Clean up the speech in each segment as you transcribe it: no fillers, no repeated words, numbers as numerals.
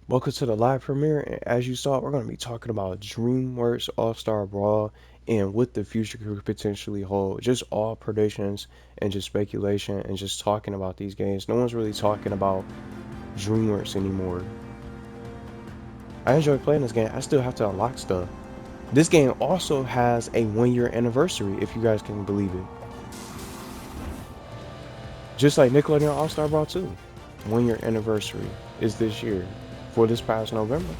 Welcome to the live premiere. And as you saw, we're going to be talking about DreamWorks All-Star Brawl and what the future could potentially hold. Just all predictions and just speculation and just talking about these games. No one's really talking about DreamWorks anymore. I enjoy playing this game. I still have to unlock stuff. This game also has a 1 year anniversary, if you guys can believe it. Just like Nickelodeon All-Star Brawl 2. 1 year anniversary is this year for this past November.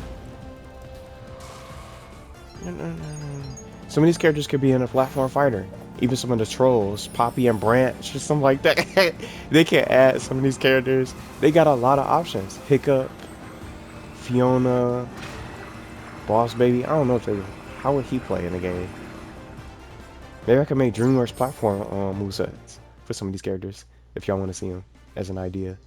Some of these characters could be in a platform fighter. Even some of the trolls, Poppy and Branch, or something like that. They can add some of these characters. They got a lot of options. Hiccup, Fiona, Boss Baby. I don't know if they. How would he play in the game? Maybe I could make DreamWorks platform movesets for some of these characters if y'all want to see them as an idea.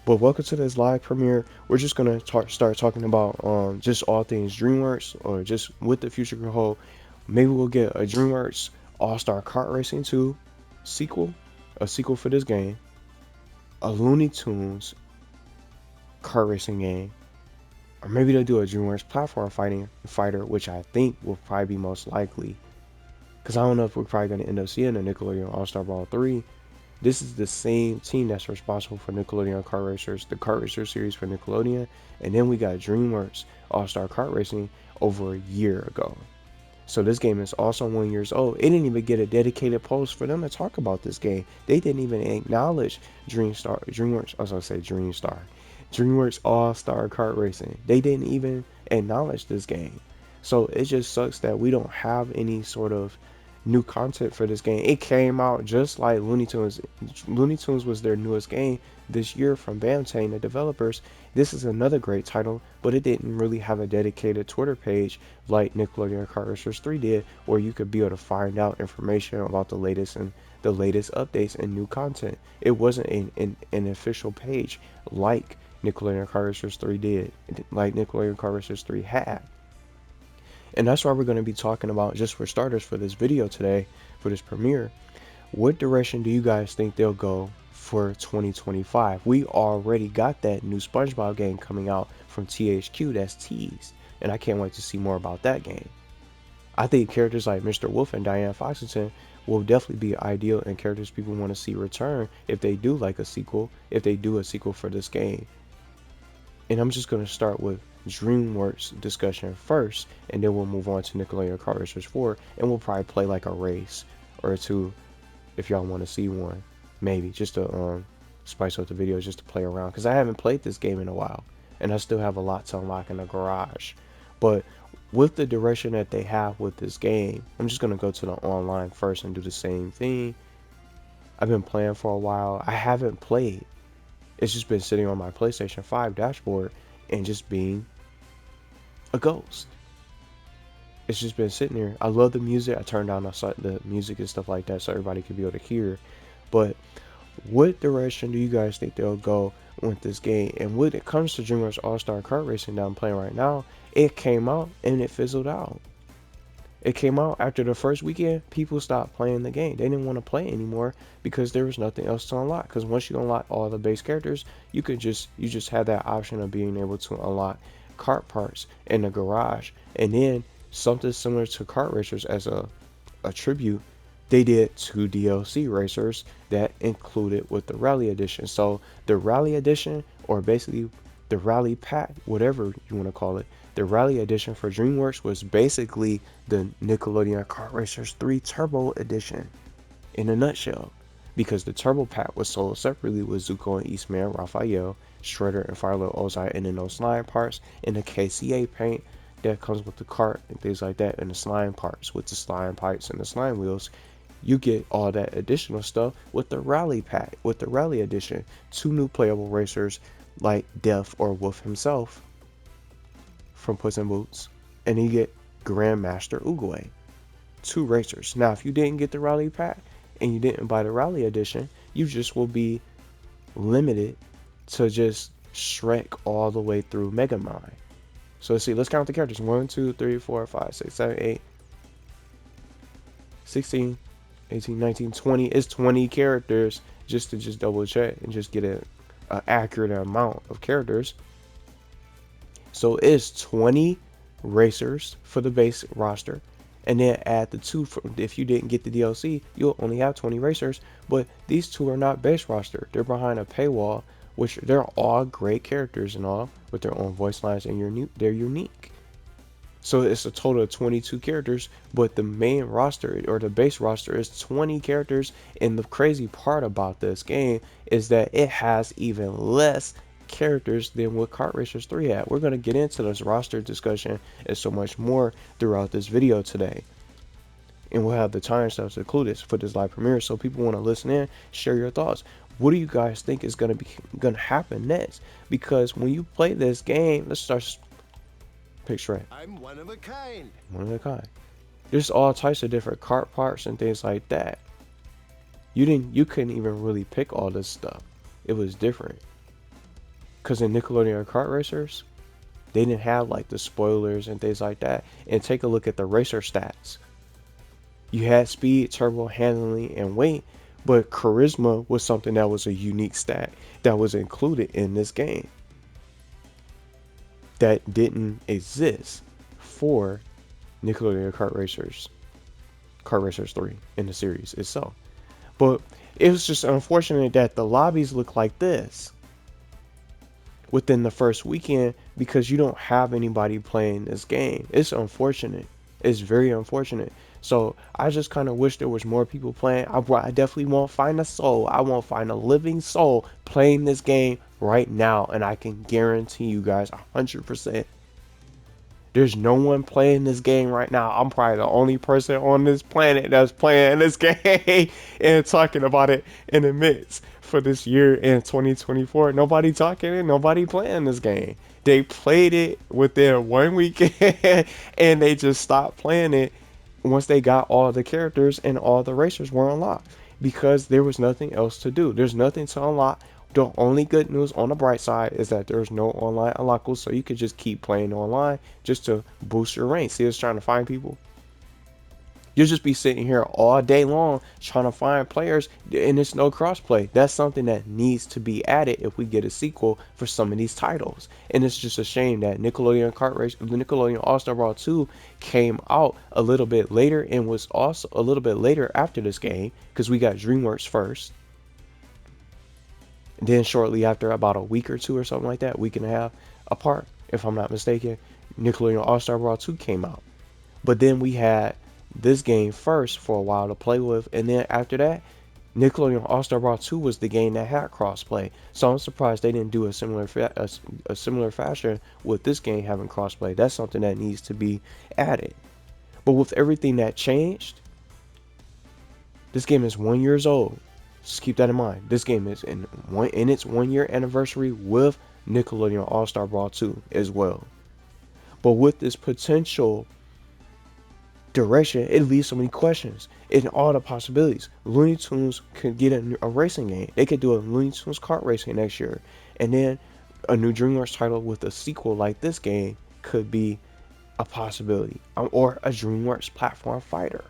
But welcome to this live premiere. We're just gonna start talking about just all things DreamWorks or just what the future could hold. Maybe we'll get a DreamWorks All-Star Kart Racing 2 sequel, a sequel for this game, a Looney Tunes kart racing game, or maybe they'll do a DreamWorks platform fighter, which I think will probably be most likely. Because I don't know if we're probably gonna end up seeing a Nickelodeon All-Star Brawl 3. This is the same team that's responsible for Nickelodeon Kart Racers, the Kart Racer series for Nickelodeon, and then we got DreamWorks All-Star Kart Racing over a year ago. So this game is also 1 year old. It didn't even get a dedicated post for them to talk about this game. They didn't even acknowledge DreamWorks. I was gonna say DreamWorks All-Star Kart Racing. They didn't even acknowledge this game. So it just sucks that we don't have any sort of new content for this game. It came out just like Looney Tunes. Looney Tunes was their newest game this year from Bamtane, the developers. This is another great title, but it didn't really have a dedicated Twitter page like Nickelodeon Kart Racers 3 did, where you could be able to find out information about the latest updates and new content. It wasn't an official page like Nickelodeon Kart Racers 3 did, like Nickelodeon Kart Racers 3 had. And that's why we're going to be talking about, just for starters, for this video today, for this premiere, what direction do you guys think they'll go for 2025? We already got that new SpongeBob game coming out from THQ that's teased, and I can't wait to see more about that game. I think characters like Mr. Wolf and Diane Foxington will definitely be ideal and characters people want to see return if they do like a sequel, if they do a sequel for this game. And I'm just going to start with DreamWorks discussion first, and then we'll move on to Nickelodeon Kart Racers 4, and we'll probably play like a race or two if y'all want to see one, maybe just to spice up the videos, just to play around, because I haven't played this game in a while, and I still have a lot to unlock in the garage. But with the direction that they have with this game, I'm just going to go to the online first and do the same thing. I've been playing for a while. I haven't played. It's just been sitting on my PlayStation 5 dashboard and just being a ghost. It's just been sitting there. I love the music. I turned down the music and stuff like that so everybody could be able to hear. But what direction do you guys think they'll go with this game? And when it comes to DreamWorks All-Star Kart Racing that I'm playing right now, it came out and it fizzled out. It came out after the first weekend, people stopped playing the game. They didn't want to play anymore because there was nothing else to unlock. Because once you unlock all the base characters, you just have that option of being able to unlock kart parts in the garage. And then something similar to Kart Racers as a tribute, they did 2 DLC racers that included with the Rally Edition. So the Rally Edition, or basically the Rally Pack, whatever you want to call it, the Rally Edition for DreamWorks was basically the Nickelodeon Kart Racers 3 Turbo Edition in a nutshell. Because the Turbo Pack was sold separately with Zuko and Eastman, Raphael, Shredder, and Firelord Ozai, and then those slime parts, and the KCA paint that comes with the cart and things like that, and the slime parts with the slime pipes and the slime wheels. You get all that additional stuff with the Rally Pack, with the Rally Edition. 2 new playable racers like Death or Wolf himself from Puss in Boots, and you get Grandmaster Oogway. 2 racers. Now, if you didn't get the Rally Pack and you didn't buy the Rally Edition, you just will be limited to just Shrek all the way through Megamind. So let's see, let's count the characters. 1, 2, 3, 4, 5, 6, 7, 8, 16, 18, 19, 20. It's 20 characters just to double check and just get an accurate amount of characters. So it's 20 racers for the base roster, and then add the two for, if you didn't get the DLC, you'll only have 20 racers. But these two are not base roster; they're behind a paywall, which they're all great characters and all with their own voice lines, and they're unique. So it's a total of 22 characters, but the main roster or the base roster is 20 characters. And the crazy part about this game is that it has even less characters than what Kart Racers 3 had. We're going to get into this roster discussion and so much more throughout this video today. And we'll have the timestamps included for this live premiere, so people want to listen in, share your thoughts. What do you guys think is going to happen next? Because when you play this game, let's start. Pick Shrek. I'm one of a kind. One of a kind. There's all types of different cart parts and things like that. You couldn't even really pick all this stuff. It was different. Cause in Nickelodeon Kart Racers, they didn't have like the spoilers and things like that. And take a look at the racer stats. You had speed, turbo, handling, and weight, but charisma was something that was a unique stat that was included in this game that didn't exist for Nickelodeon Kart Racers 3 in the series itself. But it was just unfortunate that the lobbies look like this within the first weekend because you don't have anybody playing this game. It's unfortunate. It's very unfortunate. So I just kind of wish there was more people playing. I definitely won't find a soul. I won't find a living soul playing this game right now. And I can guarantee you guys 100%. There's no one playing this game right now. I'm probably the only person on this planet that's playing this game and talking about it in the midst for this year in 2024. Nobody talking and nobody playing this game. They played it within 1 weekend and they just stopped playing it once they got all the characters and all the racers were unlocked because there was nothing else to do. There's nothing to unlock. The only good news on the bright side is that there's no online unlockables, so you could just keep playing online just to boost your rank. See, it's trying to find people. You'll just be sitting here all day long trying to find players, and it's no crossplay. That's something that needs to be added if we get a sequel for some of these titles. And it's just a shame that Nickelodeon Kart Race, the Nickelodeon All-Star Brawl 2 came out a little bit later and was also a little bit later after this game because we got DreamWorks first. And then shortly after, about a week or two or something like that, week and a half apart, if I'm not mistaken, Nickelodeon All-Star Brawl 2 came out. But then we had this game first for a while to play with, and then after that, Nickelodeon All-Star Brawl 2 was the game that had crossplay. So I'm surprised they didn't do a similar fashion with this game having crossplay. That's something that needs to be added. But with everything that changed, this game is 1 year old. Just keep that in mind. This game is in its 1 year anniversary with Nickelodeon All-Star Brawl 2 as well. But with this potential direction, it leaves so many questions and all the possibilities. Looney Tunes could get a racing game. They could do a Looney Tunes kart racing next year, and then a new DreamWorks title with a sequel like this game could be a possibility, or a DreamWorks platform fighter,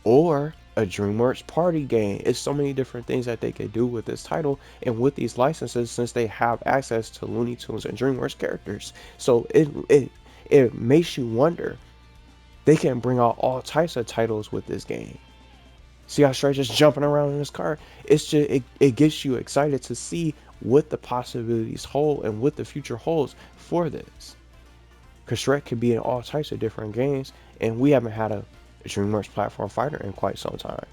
or a DreamWorks party game. It's so many different things that they could do with this title and with these licenses, since they have access to Looney Tunes and DreamWorks characters. So it makes you wonder. They can bring out all types of titles with this game. See how Shrek just jumping around in his car? It's just it gets you excited to see what the possibilities hold and what the future holds for this. Because Shrek could be in all types of different games, and we haven't had a DreamWorks platform fighter in quite some time.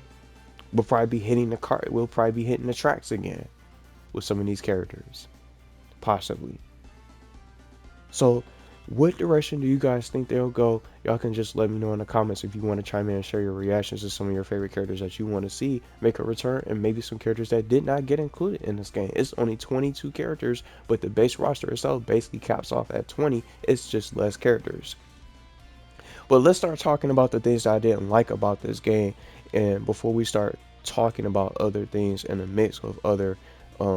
We'll probably be hitting the car. We'll probably be hitting the tracks again with some of these characters, possibly. So, what direction do you guys think they'll go? Y'all can just let me know in the comments if you want to chime in and share your reactions to some of your favorite characters that you want to see make a return, and maybe some characters that did not get included in this game. It's only 22 characters, but the base roster itself basically caps off at 20. It's just less characters. But let's start talking about the things that I didn't like about this game, and before we start talking about other things in the mix of other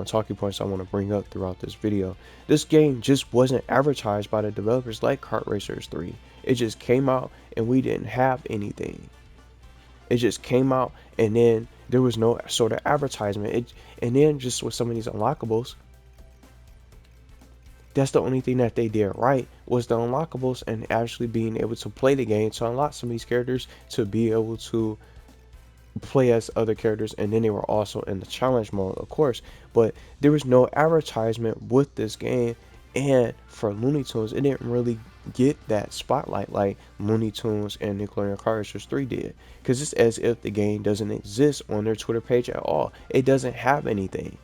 talking points I want to bring up throughout this video. This game just wasn't advertised by the developers like Kart Racers 3. It just came out and we didn't have anything. It just came out and then there was no sort of advertisement. And then just with some of these unlockables, That's the only thing that they did right, was the unlockables and actually being able to play the game to unlock some of these characters to be able to play as other characters. And then they were also in the challenge mode, of course, but there was no advertisement with this game. And for Looney Tunes, it didn't really get that spotlight like Looney Tunes and Nickelodeon Kart Racers 3 did, because it's as if the game doesn't exist on their Twitter page at all. It doesn't have anything.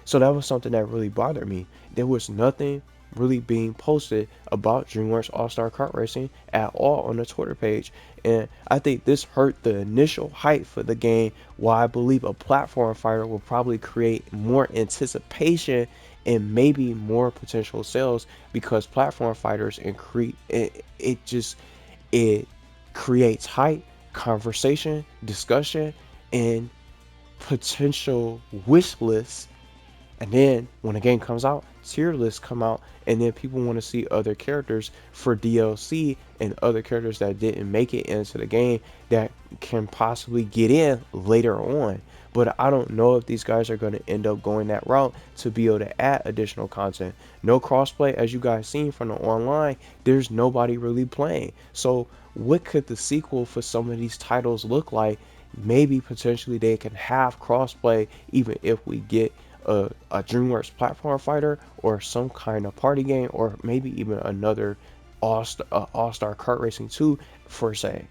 So that was something that really bothered me. There was nothing really being posted about DreamWorks All-Star Kart Racing at all on the Twitter page. And I think this hurt the initial hype for the game, while I believe a platform fighter will probably create more anticipation and maybe more potential sales, because platform fighters increase it creates hype, conversation, discussion, and potential wish lists. And then when a game comes out, tier lists come out, and then people want to see other characters for DLC and other characters that didn't make it into the game that can possibly get in later on. But I don't know if these guys are going to end up going that route to be able to add additional content. No crossplay, as you guys seen from the online, there's nobody really playing. So what could the sequel for some of these titles look like? Maybe potentially they can have crossplay, even if we get a DreamWorks platform fighter or some kind of party game, or maybe even another All-Star Kart Racing 2 for say.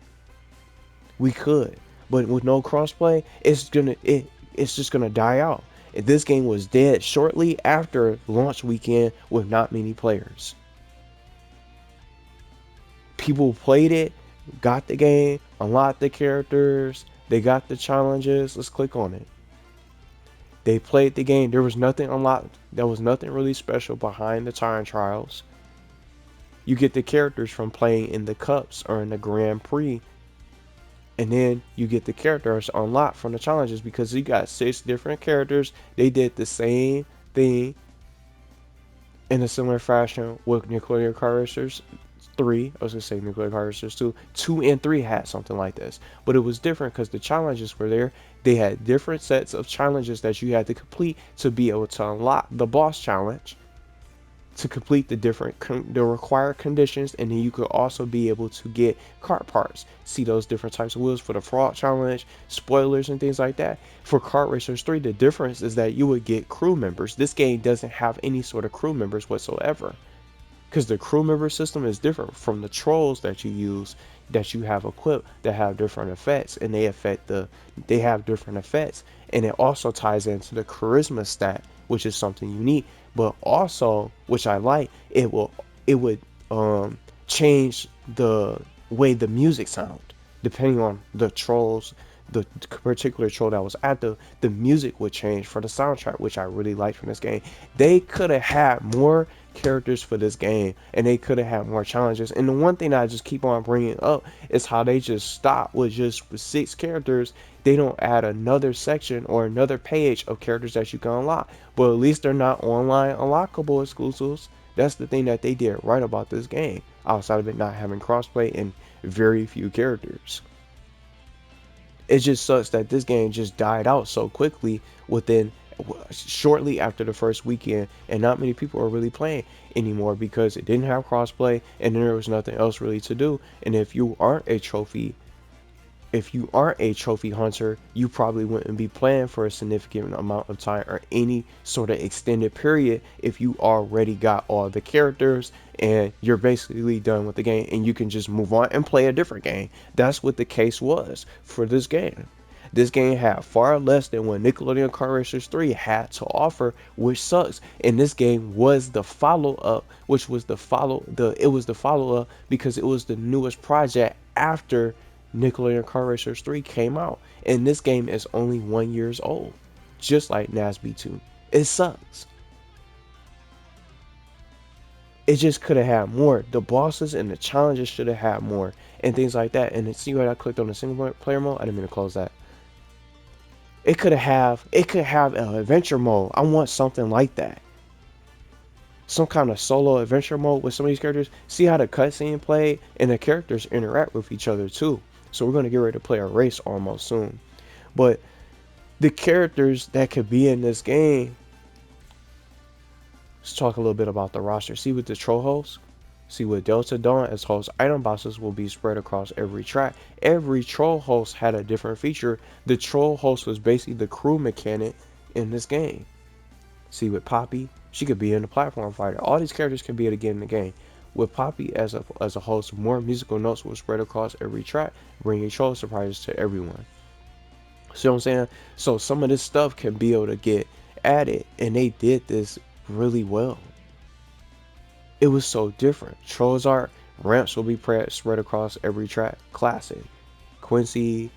We could, but with no crossplay, it's just gonna die out. If this game was dead shortly after launch weekend with not many players. People played it, got the game, unlocked the characters, they got the challenges. Let's click on it. They played the game. There was nothing unlocked. There was nothing really special behind the time trials. You get the characters from playing in the cups or in the Grand Prix. And then you get the characters unlocked from the challenges, because you got 6 different characters. They did the same thing in a similar fashion with Nickelodeon Kart Racers 3. I was going to say Nickelodeon Kart Racers 2. 2 and 3 had something like this. But it was different because the challenges were there. They had different sets of challenges that you had to complete to be able to unlock the boss challenge, to complete the required conditions. And then you could also be able to get kart parts, see those different types of wheels for the fraud challenge, spoilers and things like that. For Kart Racers 3, the difference is that you would get crew members. This game doesn't have any sort of crew members whatsoever, because the crew member system is different from the trolls that you use, that you have equipped, that have different effects, and they have different effects. And it also ties into the charisma stat, which is something unique. But also, which I like, it would change the way the music sound depending on the trolls. The particular troll that was active, the music would change for the soundtrack, which I really liked from this game. They could have had more characters for this game, and they could have had more challenges. And the one thing that I just keep on bringing up is how they just stop with just 6 characters. They don't add another section or another page of characters that you can unlock. But at least they're not online unlockable exclusives. That's the thing that they did right about this game, outside of it not having crossplay and very few characters. It just sucks that this game just died out so quickly within shortly after the first weekend, and not many people are really playing anymore because it didn't have crossplay, and there was nothing else really to do. And if you aren't a trophy hunter, you probably wouldn't be playing for a significant amount of time or any sort of extended period if you already got all the characters and you're basically done with the game and you can just move on and play a different game. That's what the case was for this game. This game had far less than what Nickelodeon Kart Racers 3 had to offer, which sucks. And this game was the follow-up, which was the follow-up because it was the newest project after Nickelodeon Kart Racers 3 came out. And this game is only 1 year old, just like NASB 2. It sucks. It just could have had more. The bosses and the challenges should have had more and things like that. And see what I clicked on the single player mode? I didn't mean to close that. It could have an adventure mode. I want something like that. Some kind of solo adventure mode with some of these characters. See how the cutscene played and the characters interact with each other too. So we're going to get ready to play a race almost soon. But the characters that could be in this game Let's talk a little bit about the roster. See with the troll hosts, see with Delta Dawn as host, item boxes will be spread across every track. Every troll host had a different feature. The troll host was basically the crew mechanic in this game. See with Poppy, she could be in the platform fighter. All these characters can be able to get in the game. With Poppy as a host, more musical notes will spread across every track, bringing troll surprises to everyone. See what I'm saying? So some of this stuff can be able to get added, and they did this really well. It was so different. Trolls art ramps will be spread across every track. Classic. Quincy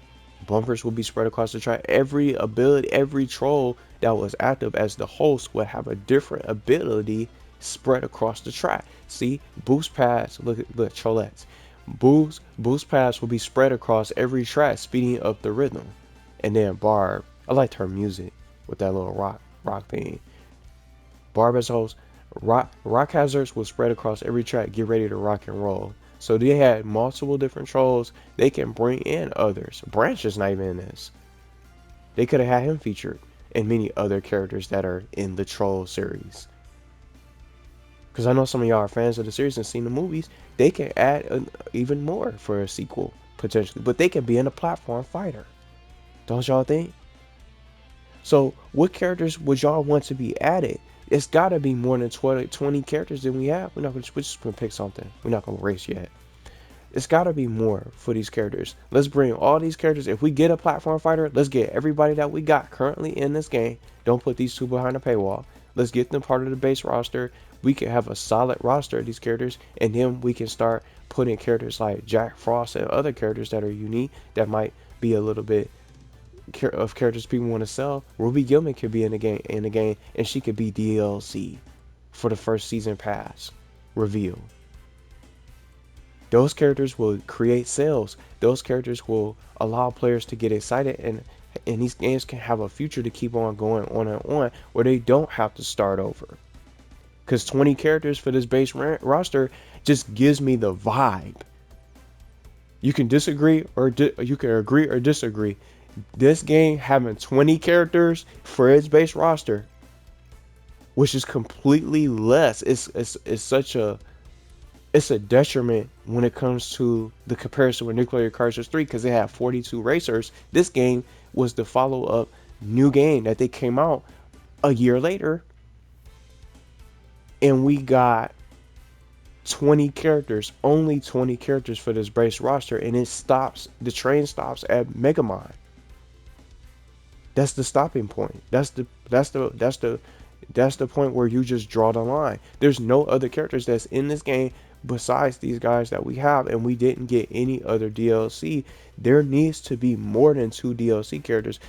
bumpers will be spread across the track. Every ability, every troll that was active as the host would have a different ability spread across the track. See, boost pads. Look trollettes. Boost pads will be spread across every track, speeding up the rhythm. And then Barb, I liked her music with that little rock thing. Barb as host, rock hazards will spread across every track. Get ready to rock and roll. So they had multiple different trolls. They can bring in others. Branch is not even in this. They could have had him featured and many other characters that are in the troll series. Because I know some of y'all are fans of the series and seen the movies. They can add even more for a sequel potentially, but they can be in a platform fighter. Don't y'all think? So what characters would y'all want to be added? It's got to be more than 20 characters than we have. We're just going to pick something. We're not going to race yet. It's got to be more for these characters. Let's bring all these characters. If we get a platform fighter, let's get everybody that we got currently in this game. Don't put these two behind a paywall. Let's get them part of the base roster. We can have a solid roster of these characters, and then we can start putting characters like Jack Frost and other characters that are unique that might be a little bit of characters people want to sell. Ruby Gilman could be in the game, and she could be DLC for the first season pass reveal. Those characters will create sales. Those characters will allow players to get excited, and these games can have a future to keep on going on and on, where they don't have to start over. Because 20 characters for this base roster just gives me the vibe. You can disagree or you can agree or disagree. This game having 20 characters for its base roster, which is completely less, it's such a detriment when it comes to the comparison with Nickelodeon Kart Racers 3, because they have 42 racers. This game was the follow-up new game that they came out a year later, and we got 20 characters, only 20 characters for this base roster, and the train stops at Megamon. That's the stopping point. That's the point where you just draw the line. There's no other characters that's in this game besides these guys that we have, and we didn't get any other DLC. There needs to be more than 2 DLC characters.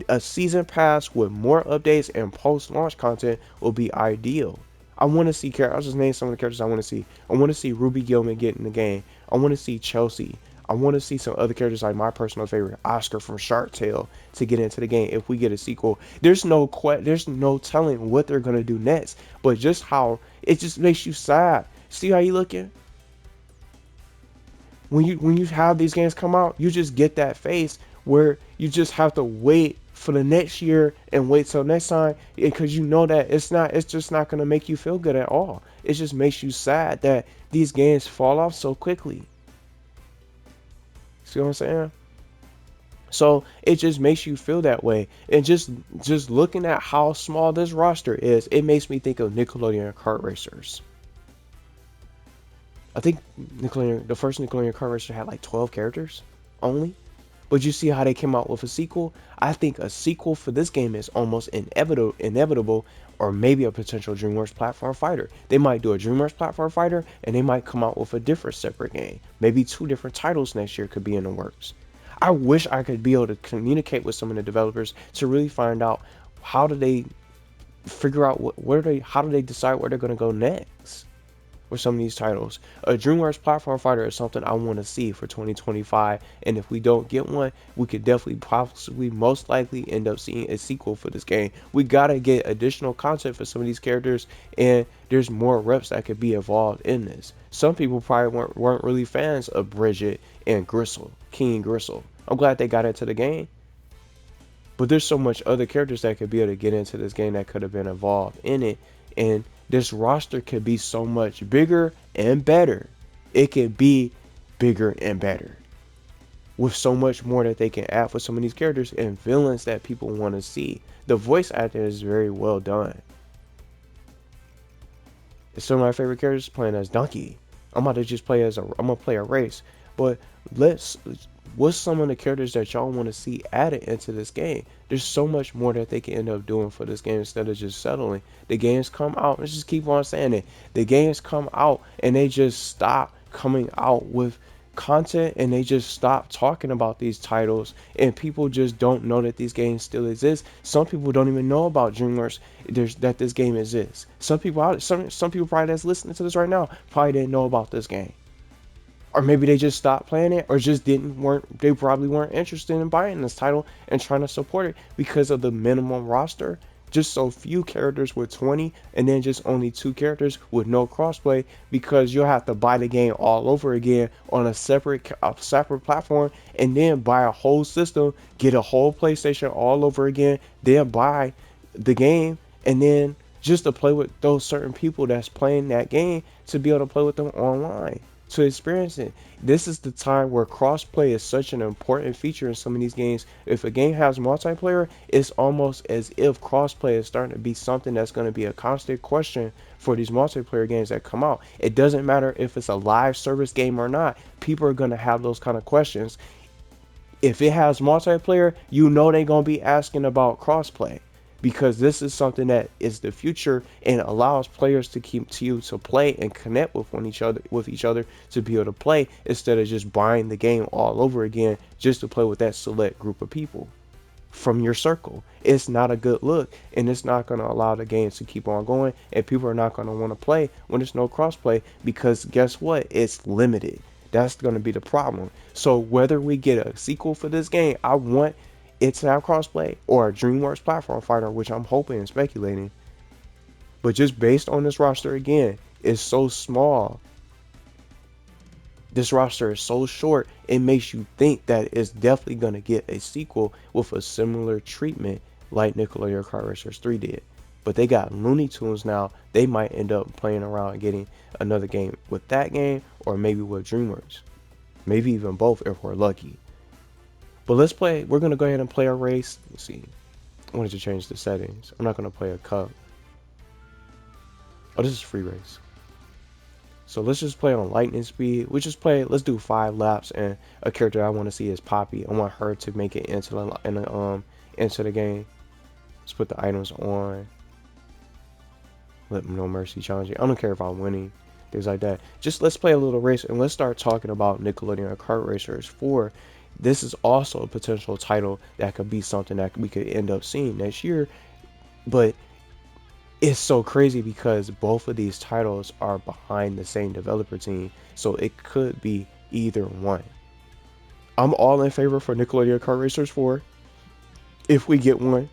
A season pass with more updates and post-launch content will be ideal. I want to see characters. I'll just name some of the characters I want to see. I want to see Ruby Gilman get in the game. I want to see Chelsea. I want to see some other characters like my personal favorite, Oscar from Shark Tale, to get into the game if we get a sequel. There's no telling what they're going to do next, but just how it just makes you sad. See how you looking? When you have these games come out, you just get that face where you just have to wait for the next year and wait till next time, because you know that it's just not going to make you feel good at all. It just makes you sad that these games fall off so quickly. See what I'm saying? So it just makes you feel that way. And just looking at how small this roster is, it makes me think of Nickelodeon Kart Racers. I think the first Nickelodeon Kart Racer had like 12 characters only. But you see how they came out with a sequel? I think a sequel for this game is almost inevitable, or maybe a potential DreamWorks platform fighter. They might do a DreamWorks platform fighter, and they might come out with a different separate game. Maybe 2 different titles next year could be in the works. I wish I could be able to communicate with some of the developers to really find out how do they figure out how do they decide where they're going to go next with some of these titles. A DreamWorks platform fighter is something I want to see for 2025, and if we don't get one, we could definitely possibly most likely end up seeing a sequel for this game. We gotta get additional content for some of these characters, and there's more reps that could be involved in this. Some people probably weren't really fans of Bridget and King Gristle. I'm glad they got into the game, but there's so much other characters that could be able to get into this game that could have been involved in it, and This roster could be so much bigger and better. It could be bigger and better with so much more that they can add for some of these characters and villains that people want to see. The voice acting is very well done. Some of my favorite characters playing as Donkey. I'm about to just play as I'm gonna play a race. But what's some of the characters that y'all want to see added into this game? There's so much more that they can end up doing for this game instead of just settling. The games come out, let's just keep on saying it. The games come out and they just stop coming out with content, and they just stop talking about these titles, and people just don't know that these games still exist. Some people don't even know about DreamWorks that this game exists. Some people probably that's listening to this right now probably didn't know about this game, or maybe they just stopped playing it, or just they probably weren't interested in buying this title and trying to support it because of the minimum roster. Just so few characters with 20, and then just only 2 characters with no crossplay, because you'll have to buy the game all over again on a separate platform, and then buy a whole system, get a whole PlayStation all over again, then buy the game, and then just to play with those certain people that's playing that game, to be able to play with them online, to experience it. This is the time where crossplay is such an important feature in some of these games. If a game has multiplayer, it's almost as if crossplay is starting to be something that's going to be a constant question for these multiplayer games that come out. It doesn't matter if it's a live service game or not. People are going to have those kind of questions. If it has multiplayer, you know they're going to be asking about crossplay, because this is something that is the future and allows players to play and connect with each other to be able to play, instead of just buying the game all over again just to play with that select group of people from your circle. It's not a good look, and it's not going to allow the games to keep on going, and people are not going to want to play when there's no crossplay, because guess what? It's limited. That's going to be the problem. So whether we get a sequel for this game, I want it's now crossplay, or a DreamWorks platform fighter, which I'm hoping and speculating. But just based on this roster again, it's so small. This roster is so short, it makes you think that it's definitely going to get a sequel with a similar treatment like Nickelodeon Kart Racers 3 did. But they got Looney Tunes now. They might end up playing around and getting another game with that game, or maybe with DreamWorks. Maybe even both if we're lucky. But let's play. We're going to go ahead and play a race. Let's see. I wanted to change the settings. I'm not going to play a cup. Oh, this is free race. So let's just play on lightning speed. Let's do 5 laps, and a character I want to see is Poppy. I want her to make it into the game. Let's put the items on. Let No Mercy challenge it. I don't care if I'm winning. Things like that. Just let's play a little race, and let's start talking about Nickelodeon Kart Racers 4. This is also a potential title that could be something that we could end up seeing next year. But it's so crazy because both of these titles are behind the same developer team. So it could be either one. I'm all in favor for Nickelodeon Kart Racers 4 if we get one.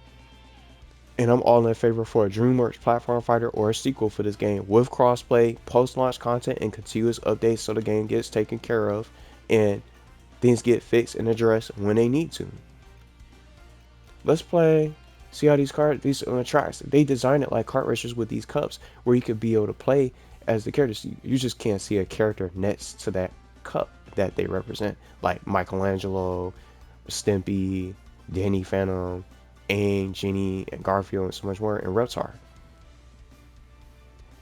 And I'm all in favor for a DreamWorks platform fighter or a sequel for this game with crossplay, post-launch content, and continuous updates so the game gets taken care of and things get fixed and addressed when they need to. Let's play. See how these tracks, they designed it like kart racers with these cups where you could be able to play as the characters. You just can't see a character next to that cup that they represent, like Michelangelo, Stimpy, Danny Phantom, Aang, Ginny, and Garfield, and so much more, and Reptar.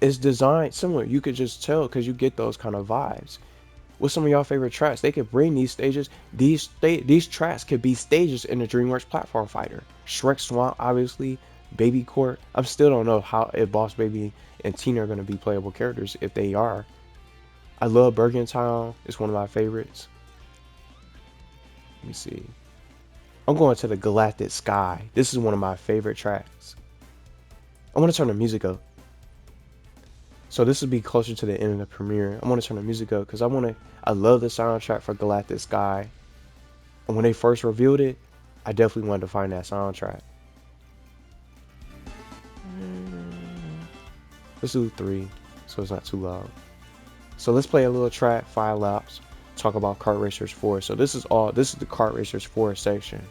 It's designed similar. You could just tell because you get those kind of vibes. What's some of y'all favorite tracks? They could bring these stages. These tracks could be stages in the DreamWorks platform fighter. Shrek Swamp, obviously. Baby Court. I still don't know if Boss Baby and Tina are going to be playable characters. If they are, I love Bergen Town. It's one of my favorites. Let me see. I'm going to the Galactic Sky. This is one of my favorite tracks. I want to turn the music up. So this would be closer to the end of the premiere. I want to turn the music up because I love the soundtrack for Galactic Sky. And when they first revealed it, I definitely wanted to find that soundtrack. Let's do 3 so it's not too loud. So let's play a little track, 5 laps, talk about Kart Racers 4. So this is the Kart Racers 4 section.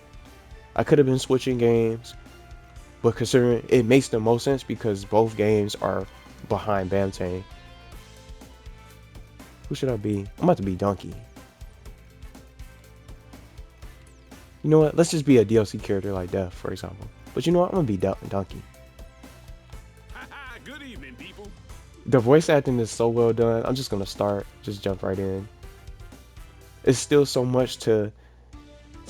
I could have been switching games, but considering it makes the most sense because both games are behind Bamtane. Who should I be? I'm about to be Donkey. You know what? Let's just be a DLC character like Death, for example. But you know what? I'm gonna be Donkey. Good evening, people. The voice acting is so well done. I'm just gonna just jump right in. It's still so much to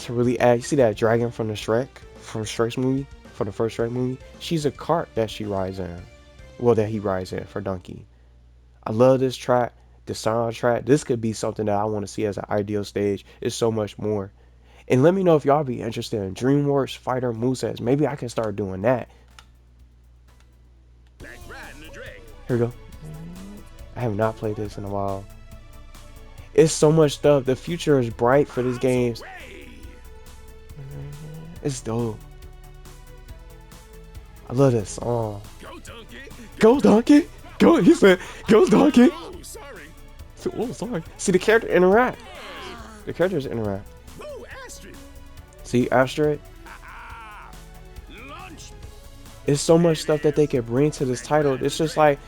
really add. You see that dragon from Shrek's movie, from the first Shrek movie? She's a cart that she rides in. Well, that he rides in for Donkey. I love this track, the soundtrack. This could be something that I want to see as an ideal stage. It's so much more. And let me know if y'all be interested in DreamWorks fighter movesets. Maybe I can start doing that. Here we go. I have not played this in a while. It's so much stuff. The future is bright for these games. It's dope. I love this song. Go donkey. Go donkey. Go. He said, "Go donkey." Oh, sorry. Oh, sorry. See the character interact. The characters interact. Oh, Astrid. See Astrid. Lunch. It's so much stuff that they could bring to this title. It's just like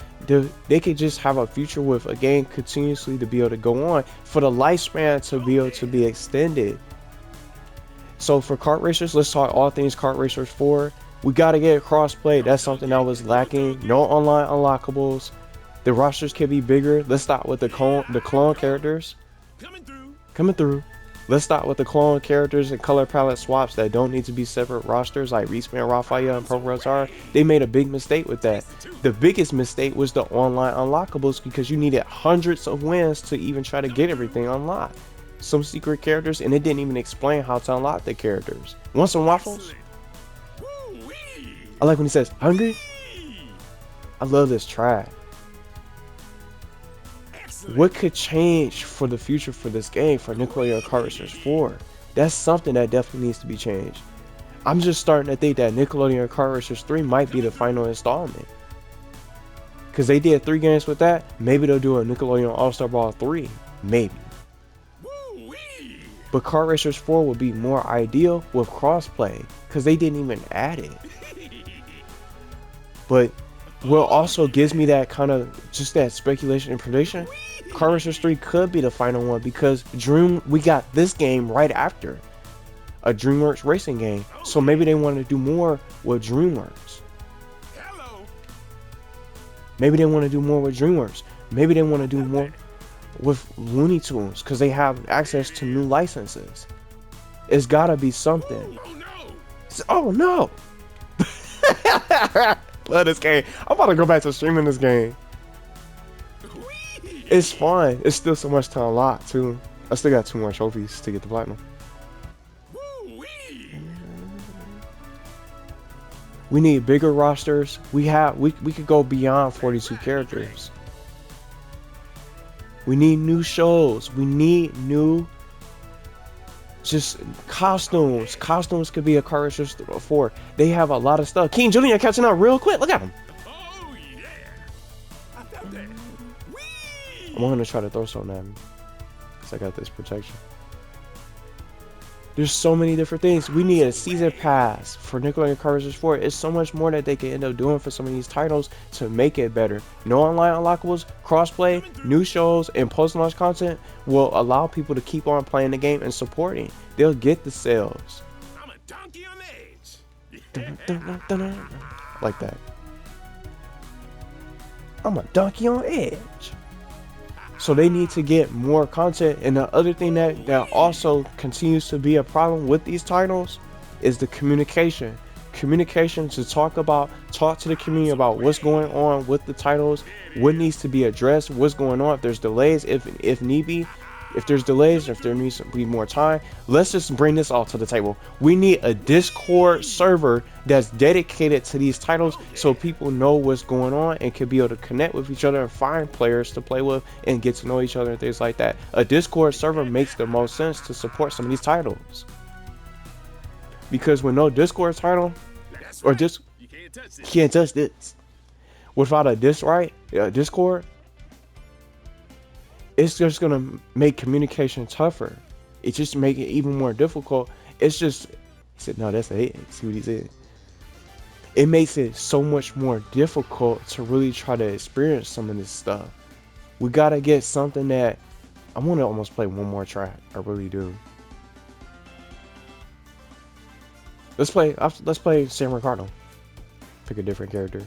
they could just have a future with a game continuously to be able to go on, for the lifespan to be able to be extended. So for Kart Racers, let's talk all things Kart Racers 4. We got to get crossplay. That's something that was lacking. No online unlockables. The rosters can be bigger. Let's start with the clone characters. Coming through. Let's start with the clone characters and color palette swaps that don't need to be separate rosters, like Respawn, Raphael, and ProRazar. They made a big mistake with that. The biggest mistake was the online unlockables, because you needed hundreds of wins to even try to get everything unlocked. Some secret characters, and it didn't even explain how to unlock the characters. Want some waffles? I like when he says, "Hungry?" I love this track. What could change for the future for this game, for Nickelodeon Kart Racers 4? That's something that definitely needs to be changed. I'm just starting to think that Nickelodeon Kart Racers 3 might be the final installment. Because they did 3 games with that. Maybe they'll do a Nickelodeon All-Star Brawl 3. Maybe. But Kart Racers 4 would be more ideal with crossplay, because they didn't even add it. But what also gives me that kind of just that speculation and prediction, Kart Racers 3 could be the final one, because we got this game right after a DreamWorks racing game. So maybe they want to do more with DreamWorks. Maybe they want to do more with DreamWorks. Maybe they want to do more with Looney Tunes, because they have access to new licenses. It's gotta be something. Oh no! Love this game. I'm about to go back to streaming this game. It's fun. It's still so much to unlock too. I still got 2 more trophies to get the platinum. We need bigger rosters. We could go beyond 42 characters. We need new shows. We need new just costumes. Costumes could be a Kart Racers 4. They have a lot of stuff. King Julian catching up real quick. Look at him. Oh yeah. I felt that. I'm gonna try to throw something at him, because I got this protection. There's so many different things. We need a season pass for Nickelodeon Kart Racers 4. It's so much more that they can end up doing for some of these titles to make it better. No online unlockables, crossplay, new shows, and post-launch content will allow people to keep on playing the game and supporting. They'll get the sales. I'm a donkey on edge. Like that. I'm a donkey on edge. So they need to get more content. And the other thing that also continues to be a problem with these titles is the communication. Communication to talk to the community about what's going on with the titles, what needs to be addressed, what's going on, if there's delays, if need be. If there's delays, if there needs to be more time, let's just bring this all to the table. We need a Discord server that's dedicated to these titles, so people know what's going on and can be able to connect with each other and find players to play with and get to know each other and things like that. A Discord server makes the most sense to support some of these titles. Because with no Discord title, or just you can't touch this. Without a Discord, it's just gonna make communication tougher. It just make it even more difficult. It's just, he said, no, that's a hit. See what he said. it makes it so much more difficult to really try to experience some of this stuff. We gotta get something that I want to almost play one more track. I really do. Let's play San Ricardo. Pick a different character.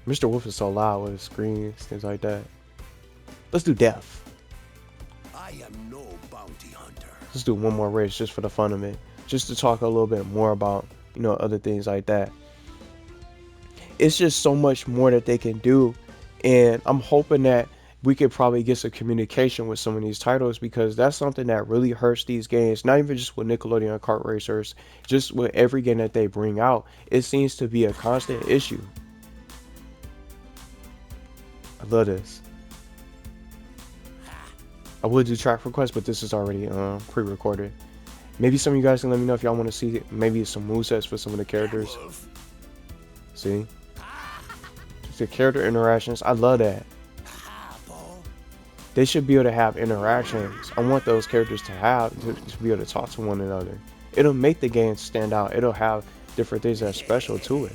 Mr. Wolf is so loud with his screens, things like that. Let's do Death. I am no bounty hunter. Let's do one more race just for the fun of it. Just to talk a little bit more about, you know, other things like that. It's just so much more that they can do. And I'm hoping that we could probably get some communication with some of these titles, because that's something that really hurts these games. Not even just with Nickelodeon Kart Racers, just with every game that they bring out. It seems to be a constant issue. I love this. I would do track requests, but this is already pre-recorded. Maybe some of you guys can let me know if y'all want to see maybe some movesets for some of the characters. See? Just the character interactions. I love that. They should be able to have interactions. I want those characters to be able to talk to one another. It'll make the game stand out. It'll have different things that are special to it.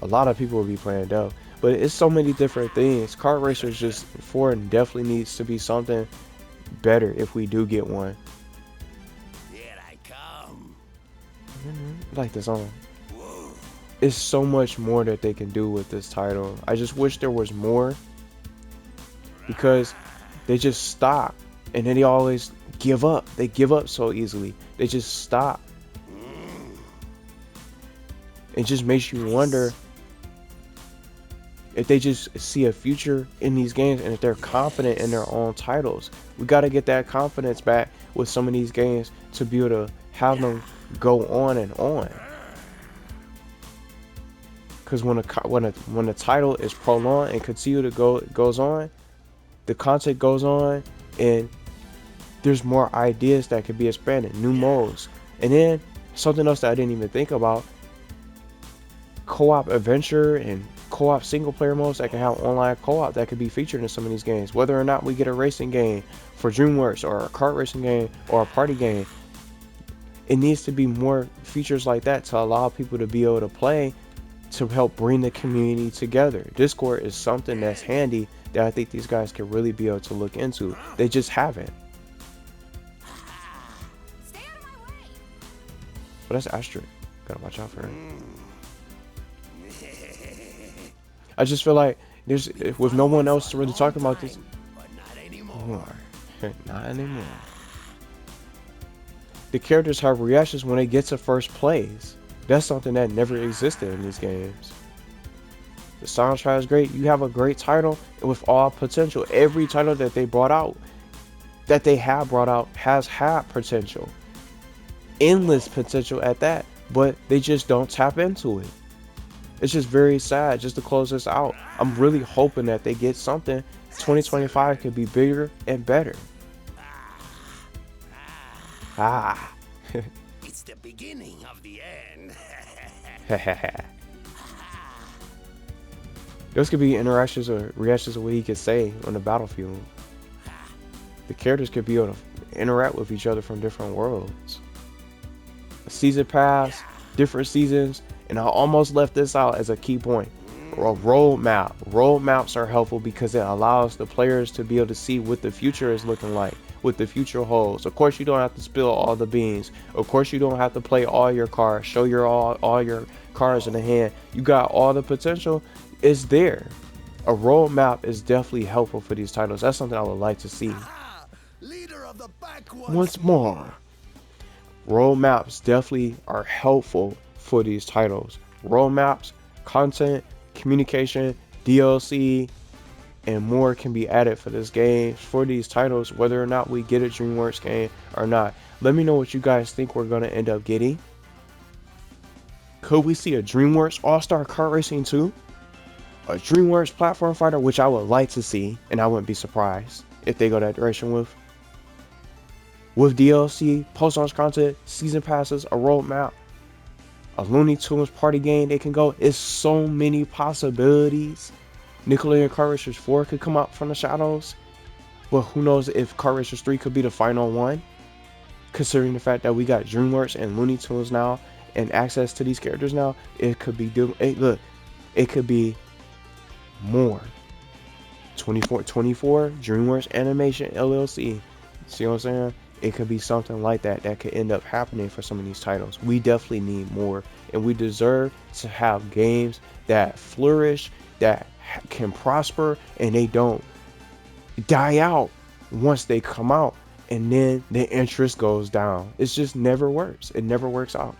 A lot of people will be playing Dell, but it's so many different things. Kart Racers just 4 definitely needs to be something better if we do get one. Here I come. I like this song. It's so much more that they can do with this title. I just wish there was more, because they just stop and then they always give up. They give up so easily. They just stop. It just makes you wonder if they just see a future in these games and if they're confident in their own titles. We got to get that confidence back with some of these games to be able to have them go on and on. Because when the title is prolonged and continue to goes on, the content goes on, and there's more ideas that could be expanded, new modes. And then something else that I didn't even think about: co-op adventure and co-op single player modes that can have online co-op that could be featured in some of these games. Whether or not we get a racing game for DreamWorks or a kart racing game or a party game, it needs to be more features like that to allow people to be able to play, to help bring the community together. Discord is something that's handy that I think these guys can really be able to look into. They just haven't. Stay out of my way. But that's Astrid. Gotta watch out for her. I just feel like there's, with no one else to really talk about this. But not anymore. Not anymore. The characters have reactions when they get to first place. That's something that never existed in these games. The soundtrack is great. You have a great title with all potential. Every title that they brought out, that they have brought out, has had potential. Endless potential at that. But they just don't tap into it. It's just very sad. Just to close this out, I'm really hoping that they get something. 2025 could be bigger and better. It's the beginning of the end. Those could be interactions or reactions of what he could say on the battlefield. The characters could be able to interact with each other from different worlds. A season pass, different seasons, and I almost left this out as a key point. A roadmap. Roadmaps are helpful because it allows the players to be able to see what the future is looking like, what the future holds. Of course, you don't have to spill all the beans. Of course, you don't have to play all your cars, show your all your cars in the hand. You got all the potential. It's there. A roadmap is definitely helpful for these titles. That's something I would like to see. Leader of the pack Once more, roadmaps definitely are helpful for these titles. Roadmaps, content, communication, DLC, and more can be added for this game, for these titles, whether or not we get a DreamWorks game or not. Let me know what you guys think we're going to end up getting. Could we see a DreamWorks All-Star Kart Racing 2? A DreamWorks platform fighter, which I would like to see, and I wouldn't be surprised if they go that direction with DLC, post-launch content, season passes, a roadmap, a Looney Tunes party game they can go. It's so many possibilities. Nickelodeon Kart Racers 4 could come out from the shadows, but who knows if Kart Racers 3 could be the final one. considering the fact that we got DreamWorks and Looney Tunes now and access to these characters now, it could be look, it could be more. 24 DreamWorks Animation LLC. See what I'm saying? It could be something like that that could end up happening for some of these titles. We definitely need more, and we deserve to have games that flourish, that can prosper, and they don't die out once they come out, and then the interest goes down. It just never works. It never works out.